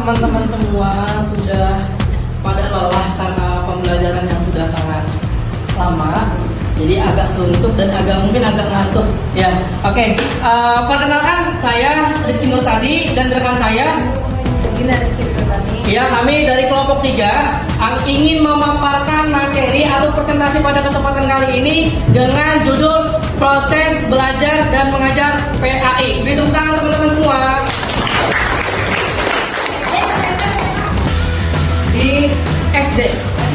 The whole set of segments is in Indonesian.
teman-teman semua sudah pada lelah karena pembelajaran yang sudah sangat lama, jadi agak suntuk dan mungkin agak ngantuk. Ya, oke. Perkenalkan, saya Rizky Nur Sadi dan rekan saya Gina Rizky Nurani. ya, kami dari kelompok 3 ingin memaparkan materi atau presentasi pada kesempatan kali ini dengan judul proses belajar dan mengajar PAI. Beri tepuk tangan teman-teman semua. Di SD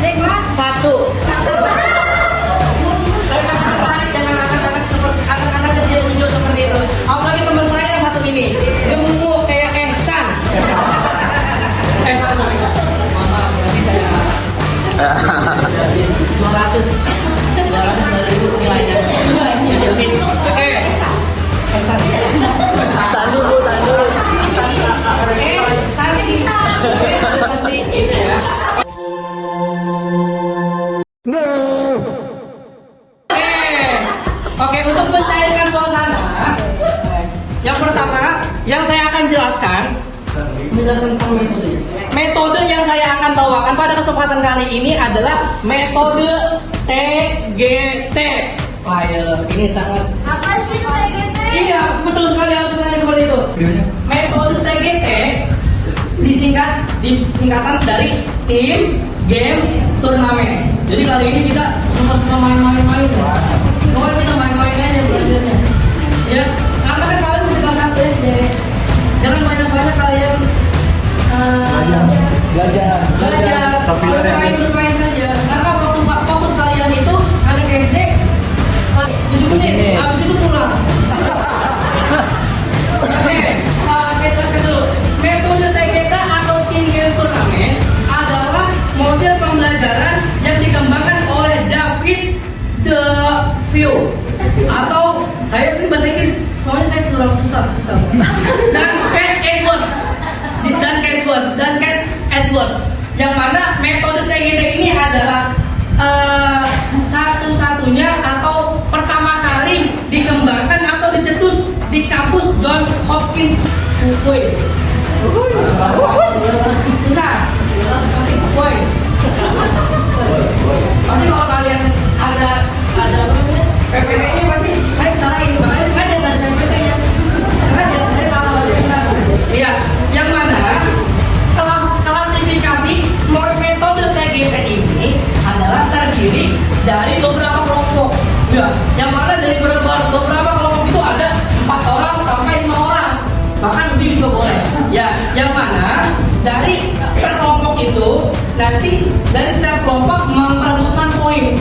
kelas 1. Jangan anak-anak kecil unjuk seperti itu. Apalagi teman saya yang satu ini gemuk kayak Ehsan. Sorry. Maaf, nanti saya 200 ribu nilainya. Jadi oke. Ehsan. Sandu bu, sandu. Oke, Sandi. Pasti itu ya. Oke, untuk mencairkan suasana, yang pertama yang saya akan jelaskan tentang metode. Metode yang saya akan bawakan pada kesempatan kali ini adalah metode TGT. Wah, ya, ini sangat. apa sih TGT? Iya, betul sekali, harus seperti itu. Metode TGT disingkatan dari tim, games, turnamen. Jadi kali ini kita cuma main-main ya. Pokoknya kita main-main aja belajarnya. Ya, karena kan kalian masih kelas 1 SD. Jangan banyak-banyak kalian belajar. Bermain saja. Karena waktu fokus kalian itu anak SD 7 menit, habis itu pulang. Oke, kita dulu. Metode TGT atau Team Game Turnamen adalah model pembelajaran yang dikembangkan oleh David DeVille atau saya ini bahasa Inggris soalnya saya susah. Dan Cat Edwards. Yang mana metode TGT ini adalah satu-satunya atau pertama kali dikembangkan atau dicetus di kampus Johns Hopkins UI. Susah. Pasti kalau kalian ada apa namanya PPT-nya pasti saya salahin, makanya saya jangan ada PPT-nya. Karena saya salah baca. Iya, yang mana klasifikasi metode TGT ini adalah terdiri dari beberapa kelompok. Ya, yang mana dari beberapa kelompok itu ada 4 orang sampai 5 orang, bahkan lebih juga boleh. Ya, yang mana dari per kelompok itu nanti dari setiap kelompok memperebutkan poin.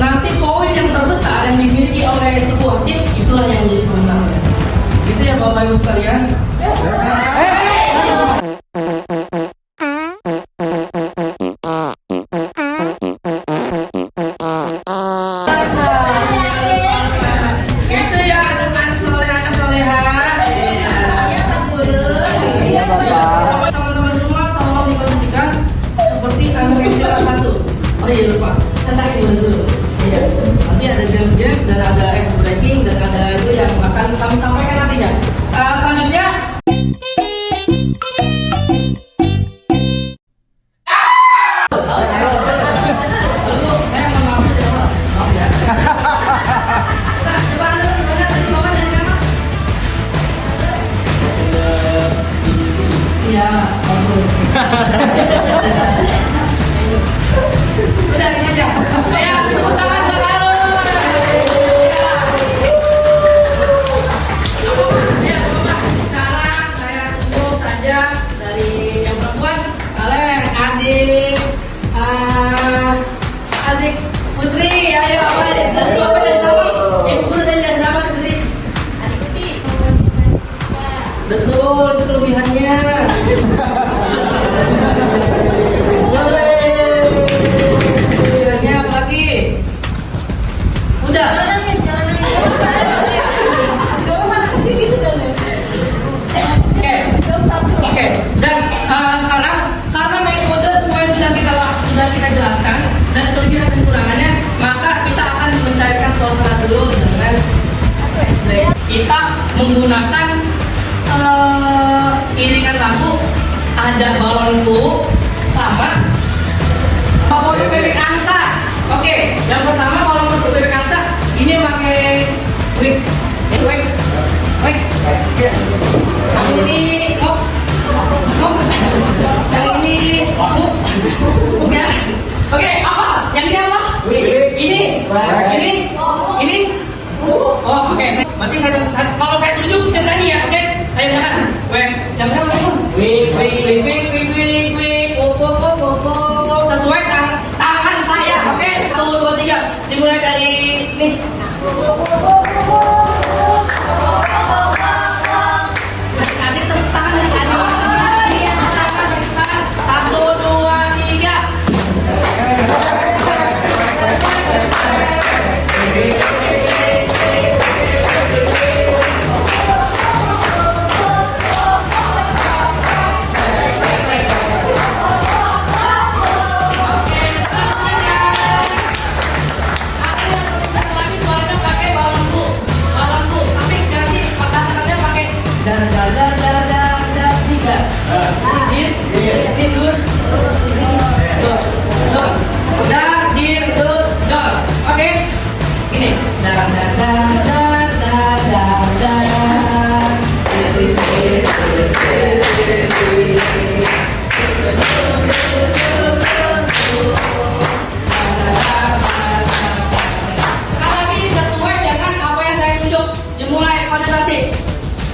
Nanti poin yang terbesar yang dimiliki oleh sebuah tim itulah yang menjadi pemenang. Gitu ya Bapak Ibu sekalian. Itu ya anak soleha. Iya bapak. Teman-teman semua tolong dikondisikan seperti anak SD kelas 1. Oh iya lupa, tentang dulu. Iya. Nanti ada games dan ada ice breaking dan ada itu yang akan kami sampaikan nantinya. Selanjutnya. Lalu saya maaf ya. Coba Anda gimana tadi Bapak dari mana? Iya, bagus. Udah ini aja. Ayo, tepuk tangan buat Alo. Ya, Bapak. Sekarang saya tunggu saja dari yang perempuan. Kalian adik Putri, ayo awal. Lalu Bapak dari nama? Ibu guru dari nama Putri. Betul, itu kelebihannya. Kelebihannya apa lagi? Udah. Oke. Dan sekarang karena metode semua sudah kita jelaskan dan kelebihan dan kekurangannya, maka kita akan mencairkan suasana dulu dengan kita menggunakan iringan lagu ada balonku sama foto bebek angsa. Oke, yang pertama kalau foto bebek angsa ini pakai wig, wig. Ya. Yang ini yang ini ya. Oke, apa? Yang ini apa? Ini. Oh, oke. Berarti kalau saya tunjuk kita tadi ya, oke? Ayo jangan. Weh, yang berapa? Wih. Sesuai tangan saya, oke? 1, 2, 3. Dimulai dari nih. Adik tepuk tangan dari adik. 1, 2, 3.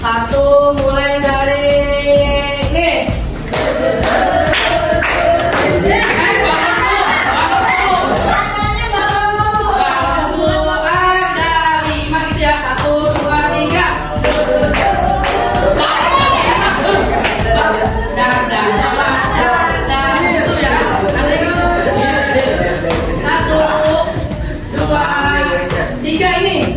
Satu, mulai dari nih. Balonku ada 5 gitu ya. 1, 2, 3. Itu ya. Ada gitu. 1, 2, 3 ini.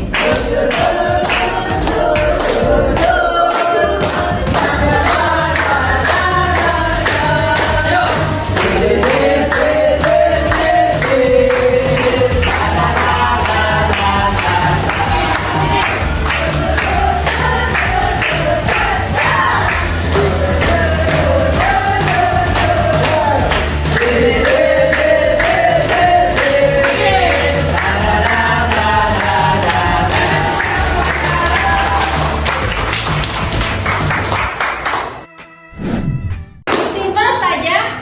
Simpel saja.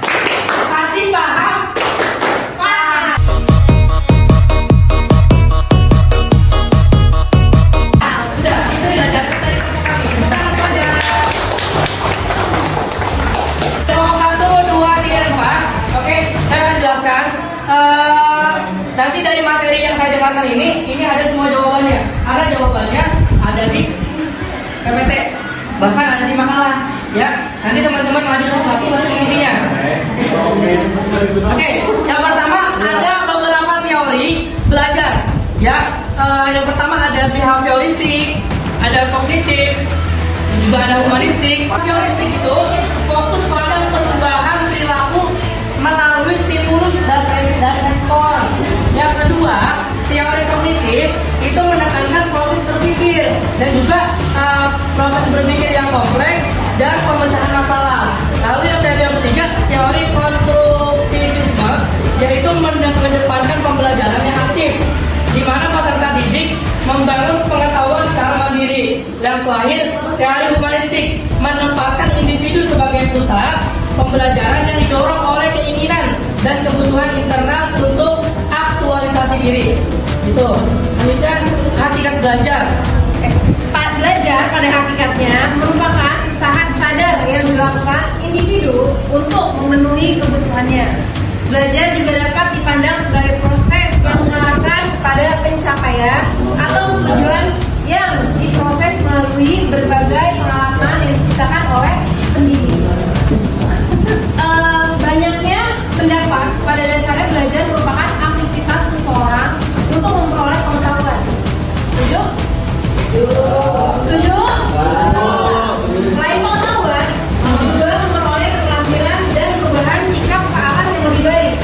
Kasih paham. Nah, Udah, itu ya dari kami. Kita langsung aja. Kelompok 1, 2, 3, dan 4. Oke, saya akan jelaskan. Nanti dari materi yang saya jelaskan ini ada semua jawabannya. Ada jawabannya ada di PPT, bahkan ada di makalah. Ya, nanti teman-teman maju satu-satu baru mengisinya. Oke, yang pertama ada beberapa teori belajar. Ya, yang pertama ada behavioristik, ada kognitif, juga ada humanistik. Behavioristik itu fokus pada perubahan perilaku melalui stimulus dan respon. Yang kedua, teori kognitif itu menekankan proses berpikir dan juga proses berpikir yang kompleks dan pemecahan masalah. Lalu yang ketiga, teori konstruktivisme, yaitu mengedepankan pembelajaran yang aktif, di mana peserta didik membangun pengetahuan secara mandiri. Yang terakhir, teori humanistik menempatkan individu sebagai pusat pembelajaran yang didorong oleh keinginan dan kebutuhan internal untuk aktualisasi diri. Itu. Selanjutnya, hakikat belajar. Belajar pada hakikatnya merupakan usaha sadar yang dilakukan individu untuk memenuhi kebutuhannya. Belajar juga dapat dipandang sebagai proses yang mengarahkan kepada pencapaian atau tujuan yang diproses melalui berbagai pengalaman yang diciptakan oleh pendidik. Banyaknya pendapat pada dasarnya belajar merupakan aktivitas seseorang untuk memperoleh pengetahuan. Setuju? Setuju? Selain pengetahuan, juga memperoleh keterampilan dan perubahan sikap ke arah yang lebih baik.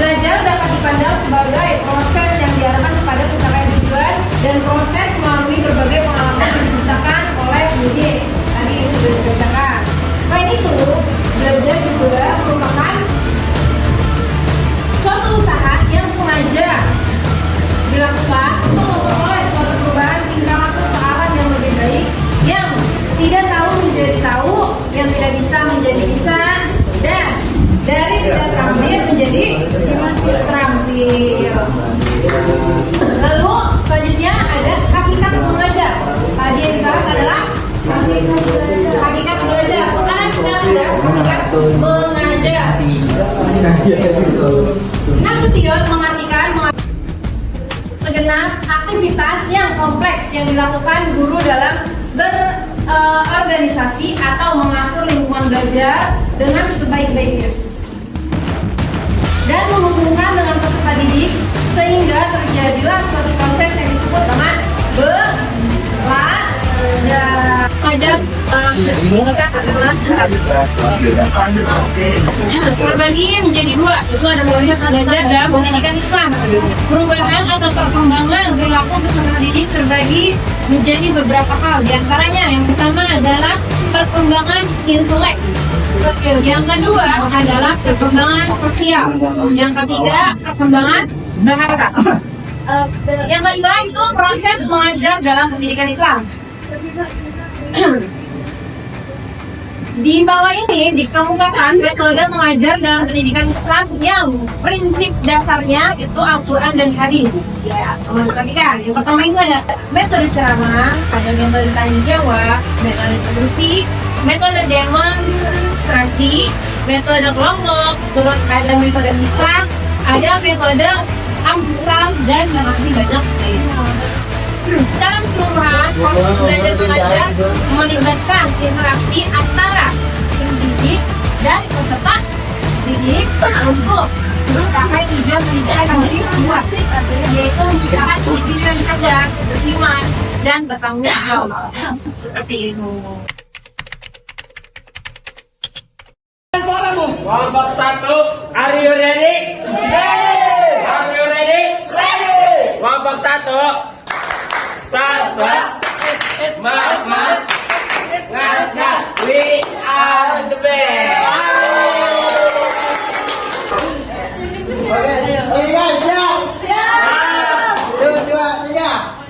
Belajar dapat dipandang sebagai proses yang diarahkan kepada pencapaian tujuan Nasution mengartikan segenap aktivitas yang kompleks yang dilakukan guru dalam berorganisasi atau mengatur lingkungan belajar dengan sebaik-baiknya dan menghubungkan dengan peserta didik sehingga terjadilah suatu proses yang disebut dengan belajar terbagi menjadi dua, itu ada proses belajar dalam pendidikan Islam. Perubahan atau perkembangan perilaku peserta didik terbagi menjadi beberapa hal. Di antaranya yang pertama adalah perkembangan intelek. Yang kedua adalah perkembangan sosial. Yang ketiga perkembangan bahasa. Yang kedua itu proses mengajar dalam pendidikan Islam. Di bawah ini dikemukakan metode mengajar dalam pendidikan Islam yang prinsip dasarnya itu Al-Quran dan hadis. Ya, perhatikan. Yang pertama itu ada metode ceramah, ada metode tanya jawab, metode diskusi, metode demonstrasi, metode kelompok, terus ada metode misal, ada metode amsal dan masih banyak lainnya. Secara keseluruhan, proses belajar mengajar melibatkan interaksi antara pendidik dan peserta didik untuk mencapai tujuan pendidikan yang lebih luas, yaitu menciptakan individu yang cerdas, beriman, dan bertanggung jawab. Seperti itu. Kelompok 1, are you ready? Ready! Are you ready? Ready! Kelompok 1, Sasa, Mamat, Ngada, we are the best. Oke guys, siap? Siap! 1, 2, 3.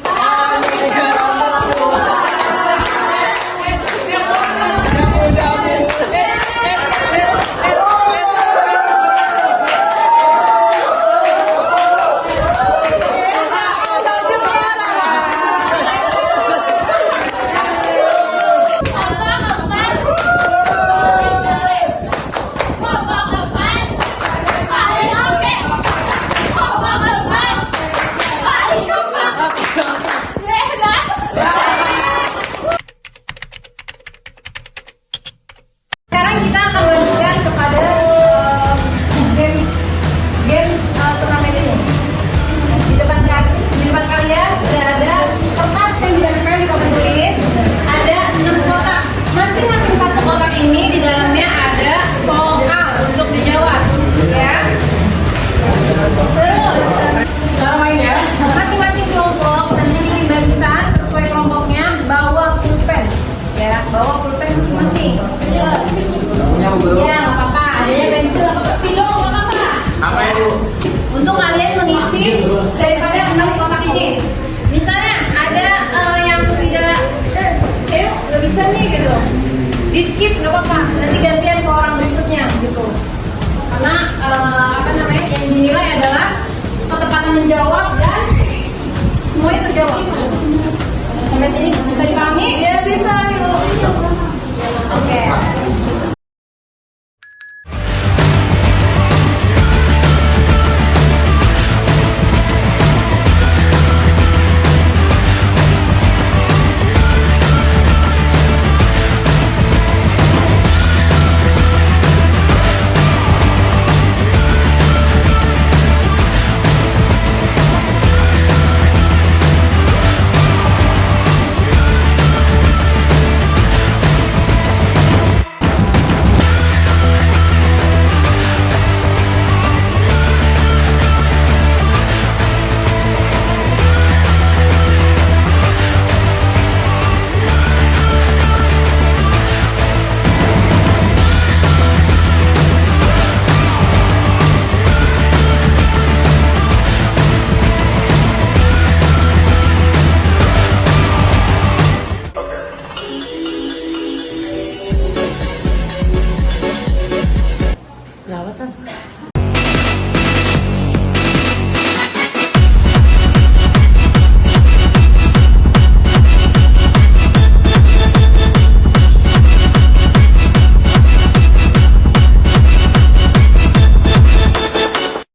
Sekarang kita akan lanjutkan kepada games turnamen ini. Di depan kalian sudah ada kertas yang ditempel di papan tulis. Ada 6 kotak. Masing-masing satu kotak ini di dalamnya ada soal untuk dijawab. Ya. Terus cara mainnya, masing-masing kelompok nanti bikin barisan sesuai kelompoknya, bawa pulpen. Ya, bawa pulpen masing-masing. Ya, nggak apa-apa. Adanya pensil atau spidol nggak apa-apa. Apa itu? Untuk kalian mengisi daripada 6 kotak ini. Misalnya ada yang tidak, nggak bisa nih gitu. Di skip nggak apa-apa. Nanti gantian ke orang berikutnya gitu. Karena yang dinilai adalah ketepatan menjawab dan semuanya terjawab. Sampai sini bisa dipahami? Ya bisa. Oke.